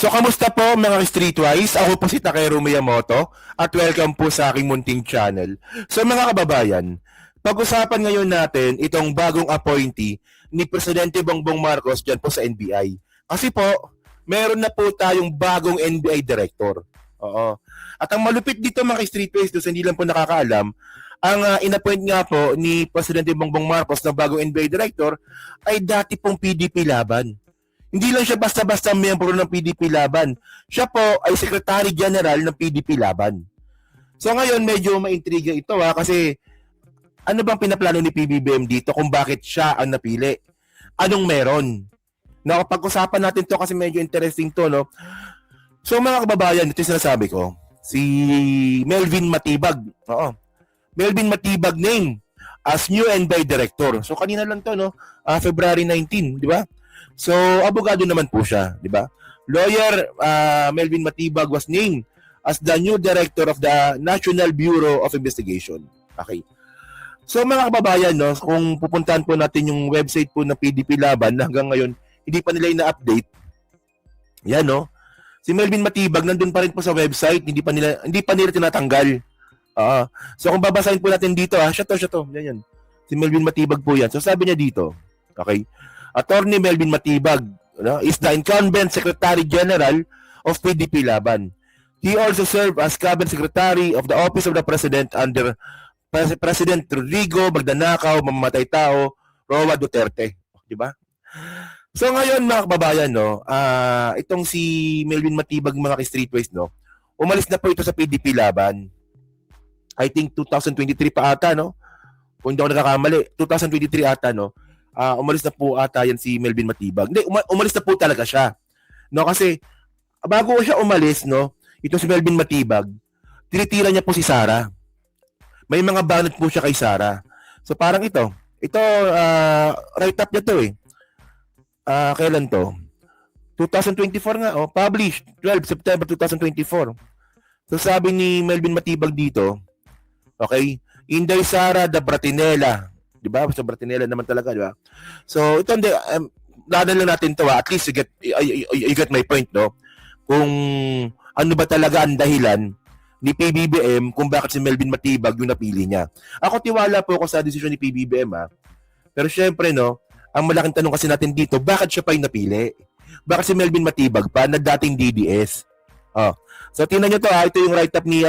So, kamusta po mga Streetwise? Ako po si Takeru Miyamoto at welcome po sa aking munting channel. So mga kababayan, pag-usapan ngayon natin itong bagong appointee ni Presidente Bongbong Marcos dyan po sa NBI. Kasi po, meron na po tayong bagong NBI Director. Oo. At ang malupit dito mga Streetwise, doon hindi lang po nakakaalam, ang inappoint nga po ni Presidente Bongbong Marcos na bagong NBI Director ay dati pong PDP laban. Hindi lang siya basta-basta miyembro ng PDP Laban. Siya po ay Secretary General ng PDP Laban. So ngayon medyo maintriga ito kasi ano bang pinaplano ni PBBM dito kung bakit siya ang napili? Anong meron? Nakapag-usapan natin to kasi medyo interesting to, no? So mga kababayan, ito yung sinasabi ko. Si Melvin Matibag. Oo. Melvin Matibag name as new NBI Director. So kanina lang to, no? February 19, di ba? So, abogado naman po siya, di ba? Lawyer Melvin Matibag was named as the new director of the National Bureau of Investigation. Okay. So, mga kababayan, no, kung pupuntahan po natin yung website po ng PDP Laban na hanggang ngayon, hindi pa nila ina-update. Yan, no? Si Melvin Matibag nandun pa rin po sa website, hindi pa nila tinatanggal. So, kung babasahin po natin dito, siya to. Yan. Si Melvin Matibag po yan. So, sabi niya dito, okay, Attorney Melvin Matibag is the incumbent Secretary General of PDP Laban. He also served as Cabinet Secretary of the Office of the President under President Rodrigo Magdanakaw, Mamamatay Tao, Roa Duterte. Di ba? So ngayon mga kababayan, no, itong si Melvin Matibag mga ka-streetways, no, umalis na po ito sa PDP Laban. I think 2023 pa ata, no? Kung hindi ako nakakamali, 2023 ata, no? Umalis na po ata yan si Melvin Matibag. Hindi, umalis na po talaga siya. No, kasi bago siya umalis, no, ito si Melvin Matibag, tinitira niya po si Sara. May mga banat po siya kay Sara. So parang ito write-up niya to eh. Kailan to? 2024 nga, published 12 September 2024. So sabi ni Melvin Matibag dito, okay, Inday Sara da Bratinela. Di ba? Sa Bratinela naman talaga, di ba? So, ito hindi, ladan lang natin to at least you get my point, no? Kung ano ba talaga ang dahilan ni PBBM kung bakit si Melvin Matibag yung napili niya. Ako tiwala po ako sa desisyon ni PBBM, Pero syempre, no, ang malaking tanong kasi natin dito, bakit siya pa yung napili? Bakit si Melvin Matibag pa na dating DDS? So, tingnan nyo to, ito yung write-up ni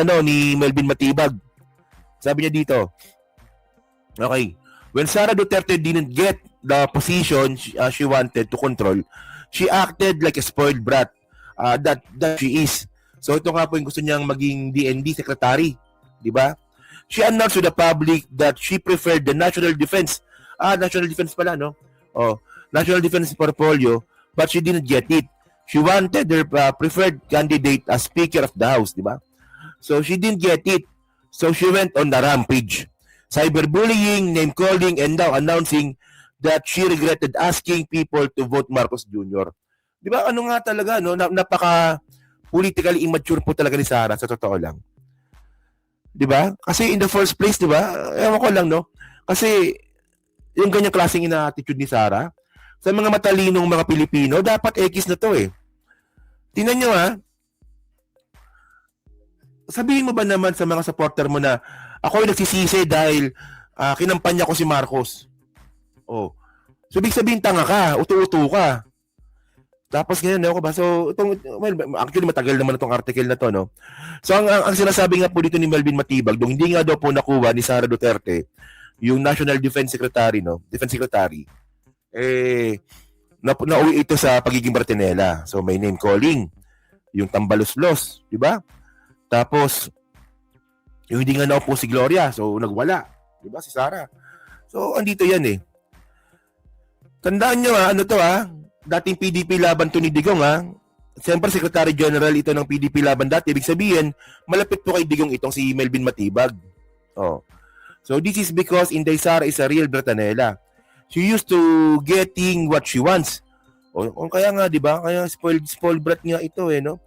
Melvin Matibag. Sabi niya dito, okay, when Sara Duterte didn't get the position she wanted to control, she acted like a spoiled brat that she is. So ito nga po yung gusto niyang maging DND secretary, di ba? She announced to the public that she preferred the National Defense. National Defense pala, no? National Defense portfolio, but she didn't get it. She wanted her preferred candidate as Speaker of the House, di ba? So she didn't get it. So she went on the rampage. Cyberbullying, name-calling, and now announcing that she regretted asking people to vote Marcos Jr. Di ba? Ano nga talaga, no? Napaka-politically immature po talaga ni Sara, sa totoo lang. Di ba? Kasi in the first place, di ba? Ewan ko lang, no? Kasi yung ganyang klaseng ina-attitude ni Sara, sa mga matalinong mga Pilipino, dapat X na to eh. Tingnan nyo sabihin mo ba naman sa mga supporter mo na ako ay nagsisisi dahil kinampanya ko si Marcos. So, ibig sabihin tanga ka, utu-utu ka. Tapos ngayon, ako ba? So, actually matagal naman itong article na to, no? So, ang sinasabi nga po dito ni Melvin Matibag, hindi nga daw po nakuha ni Sara Duterte, yung National Defense Secretary, no? Defense Secretary, nauwi ito sa pagiging Bratinela. So, may name calling, yung tambalos-los, di ba? Tapos, yung hindi nga naupo si Gloria, so nagwala. Diba? Si Sara. So, andito yan eh. Tandaan nyo dating PDP Laban to ni Digong Siyempre, Secretary General ito ng PDP Laban dati. Ibig sabihin, malapit po kay Digong itong si Melvin Matibag. So, this is because Inday Sara is a real Bratanela. She used to getting what she wants. Kaya nga, diba? Kaya spoiled brat nga ito no?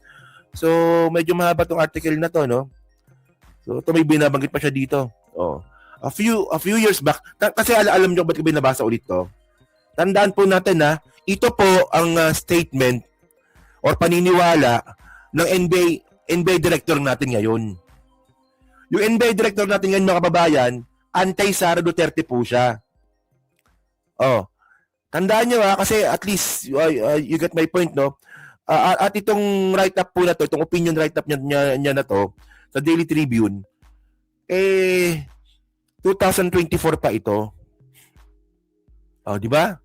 So, medyo mahaba tong article na to, no? So, ito may binabanggit pa siya dito. A few years back, kasi alam nyo ba't ko binabasa ulit to? Tandaan po natin ito po ang statement or paniniwala ng NBA director natin ngayon. Yung NBA director natin ngayon, mga kababayan, anti-Sara Duterte po siya. Oh, tandaan nyo kasi at least you get my point, no? At itong write-up po na to, itong opinion write-up niya na to, sa Daily Tribune, 2024 pa ito. Oh, di ba?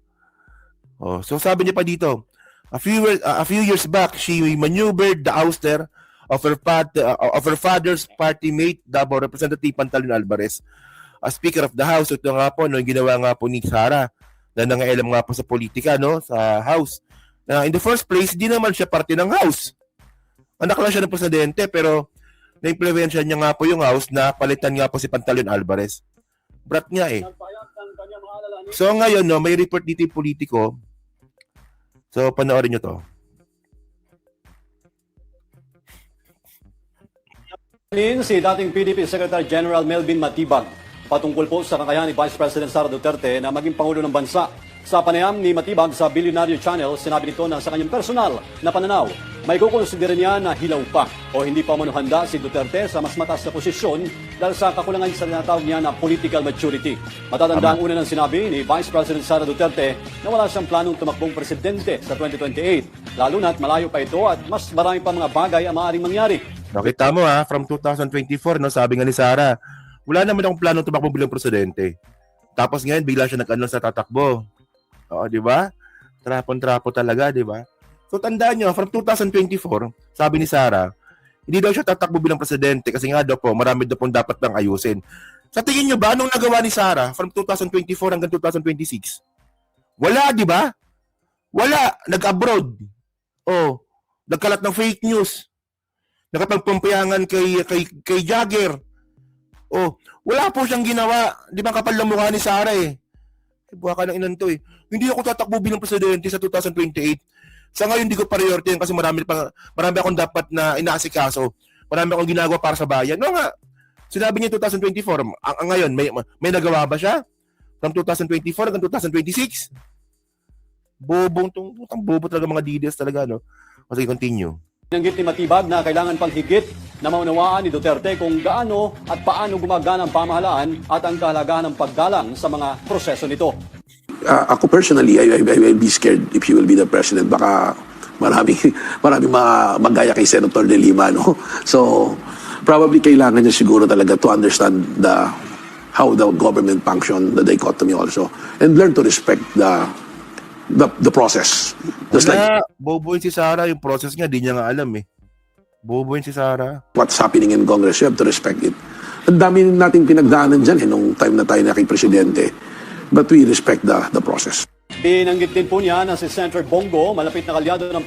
Oh, so sabi niya pa dito, a few years back, she maneuvered the ouster of her father's party mate, Davao Representative Pantalon Alvarez, as Speaker of the House. Ito nga po, no, yung ginawa nga po ni Sara, na nangailam nga po sa politika, no, sa House. In the first place, di naman siya parte ng House. Anak lang siya ng presidente, pero na-impluwensya niya nga po yung House na palitan nga po si Pantalon Alvarez. Brat nga eh. So ngayon, no, may report dito yung politiko. So panoorin nyo to. Si dating PDP Secretary General Melvin Matibag patungkol po sa kakayahan ni Vice President Sara Duterte na maging Pangulo ng Bansa. Sa panayam ni Matibag sa Billionaire Channel, sinabi nito na sa kanyang personal na pananaw, may kukonsidera niya na hilaw pa o hindi pa manuhanda si Duterte sa mas mataas na posisyon dahil sa kakulangan sa tinatawag niya na political maturity. Matatanda ang una ng sinabi ni Vice President Sara Duterte na wala siyang planong tumakbong presidente sa 2028, lalo na't malayo pa ito at mas marami pa mga bagay ang maaaring mangyari. Nakita mo from 2024, no, sabi nga ni Sara, wala naman akong planong tumakbo bilang presidente. Tapos ngayon, bigla siya nag-announce sa tatakbo. Oo, di ba? Trapon-trapo talaga, di ba? So tandaan nyo, from 2024, sabi ni Sara, hindi daw siya tatakbo bilang presidente kasi nga daw po, marami daw pong dapat nang ayusin. Sa tingin nyo ba, anong nagawa ni Sara from 2024 hanggang 2026? Wala, di ba? Wala. Nag-abroad. Oh, nagkalat ng fake news. Nakapagpampayangan kay Jagger. Oh, wala po siyang ginawa. Di ba kapal ng mukha ni Sara eh. Buha ka ng inanto eh. Hindi ako tatakbo bilang presidente sa 2028. Sa ngayon, hindi ko priority yan kasi marami akong dapat na inaasikaso. Marami akong ginagawa para sa bayan. No nga, sinabi niya 2024. Ngayon, may nagawa ba siya? From 2024 hanggang 2026? Bobo talaga mga DDS talaga, no? Okay, continue. Nanggit ni Matibag na kailangan pang higit na maunawaan ni Duterte kung gaano at paano gumagana ang pamahalaan at ang kahalagahan ng paggalang sa mga proseso nito. Ako personally, I will be scared if he will be the president. Baka maraming magaya kay Senator De Lima, no? So, probably kailangan niya siguro talaga to understand how the government function, the dichotomy also, and learn to respect the process. Just like bobo yun si Sara, yung process niya, di niya nga alam eh. Bobo yun si Sara. What's happening in Congress, you have to respect it. Ang dami nating pinagdaanan dyan nung time na tayo naging presidente. But we respect the process. Binanggit din po niya na si Senator Bongo, malapit na kalyado ng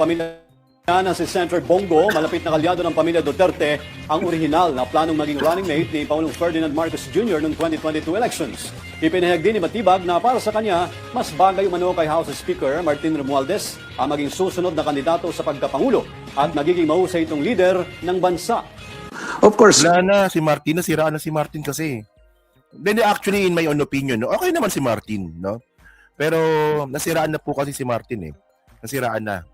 pamilya Duterte, ang orihinal na planong maging running mate ni Pangulong Ferdinand Marcos Jr. noong 2022 elections. Ipinahayag din ni Matibag na para sa kanya, mas bagay umano kay House Speaker Martin Romualdez ang maging susunod na kandidato sa pagkapangulo at magiging mahusay itong leader ng bansa. Of course. Wala na, si Martin, nasiraan na si Martin kasi. Then actually, in my own opinion, no, okay naman si Martin, no? Pero nasiraan na po kasi si Martin eh. Nasiraan na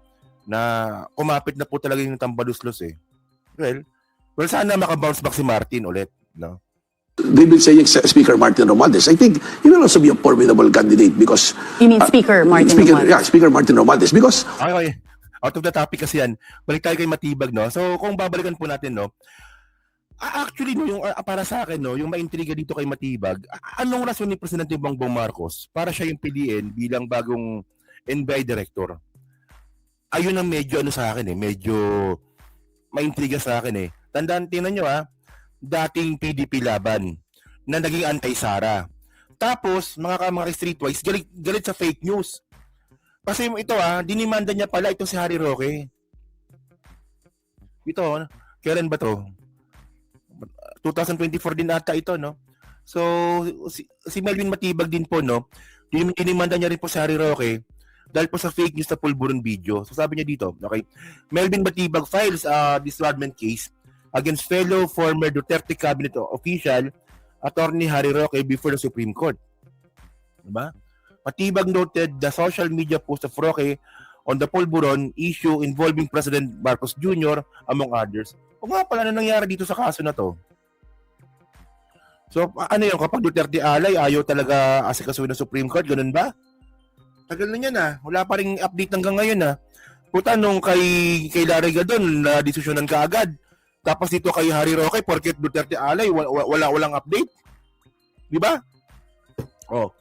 kumapit na po talaga yung tambaluslos eh. Well, sana makabounce back si Martin ulit, no? They've been saying Speaker Martin Romualdez. I think he will also be a formidable candidate because... You mean Speaker Martin Romualdez? Yeah, Speaker Martin Romualdez because... Okay. Out of the topic kasi yan. Balik tayo kay Matibag, no? So, kung babalikan po natin, no? Actually, no, yung para sa akin, no, yung maintriga dito kay Matibag, anong rason ni Presidente Bongbong Marcos para siya yung piliin bilang bagong NBI director? Ayun ang medyo sa akin eh, medyo maintriga sa akin eh. Tingnan nyo dating PDP laban na naging anti-Sara. Tapos, mga streetwise, galit sa fake news. Kasi ito dinimanda niya pala itong si Harry Roque. Ito, kailan ba to? 2024 din ata ito, no? So, si Melvin Matibag din po, no? Dinimanda niya rin po si Harry Roque dahil po sa fake news na pulburon video. So, sabi niya dito, okay, Melvin Matibag files a disbarment case against fellow former Duterte cabinet official, Attorney Harry Roque, before the Supreme Court. Diba? Matibag noted the social media post of Roque on the Polvoron issue involving President Marcos Jr. among others. O nga pala, ano nangyari dito sa kaso na to? So, ano yun? Kapag Duterte alay, ayaw talaga asikasuhin ng Supreme Court, ganun ba? Tagal na yan Wala pa ring update hanggang ngayon Puta, nung kay Larry Gadon, na desisyonan ka agad. Tapos dito kay Harry Roque, porket Duterte alay, walang update. Di ba? Oh.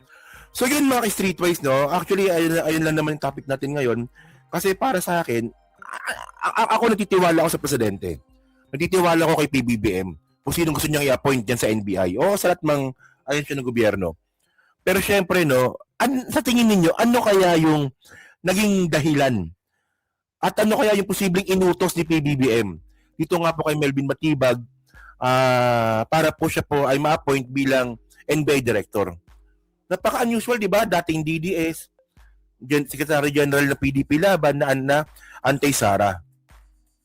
So yun mga streetwise, no? Actually, ayun lang naman yung topic natin ngayon. Kasi para sa akin, ako natitiwala ako sa presidente. Natitiwala ako kay PBBM. Kung sino gusto niyang i-appoint dyan sa NBI. O sa lahat mang ayun siya ng gobyerno. Pero syempre, no, sa tingin ninyo, ano kaya yung naging dahilan? At ano kaya yung posibleng inutos ni PBBM? Dito nga po kay Melvin Matibag, para po siya po ay ma-appoint bilang NBI Director. Napaka-unusual, di ba? Dating DDS, Secretary General ng PDP Laban na Antay Sara.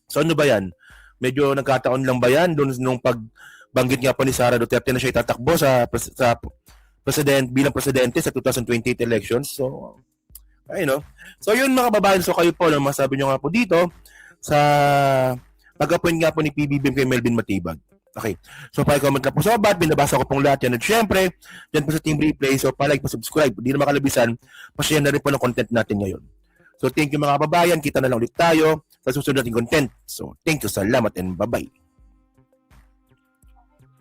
So ano ba yan? Medyo nagkataon lang ba yan doon nung pagbanggit nga po ni Sara Duterte na siya itatakbo sa bilang presidente sa 2028 elections. So, So yun mga kababayan, so kayo po, masabi nyo nga po dito sa pag-appoint nga po ni PBBM kay Melvin Matibag. Okay. So pa-comment lang po sa baba, binabasa ko pong lahat yan. At syempre, dyan po sa Team Replay, so pa-like, pa-subscribe. Hindi na makalabisan, pa-share na rin po ng content natin ngayon. So thank you mga kababayan, kita na lang ulit tayo sa susunod nating content. So thank you, salamat and bye-bye.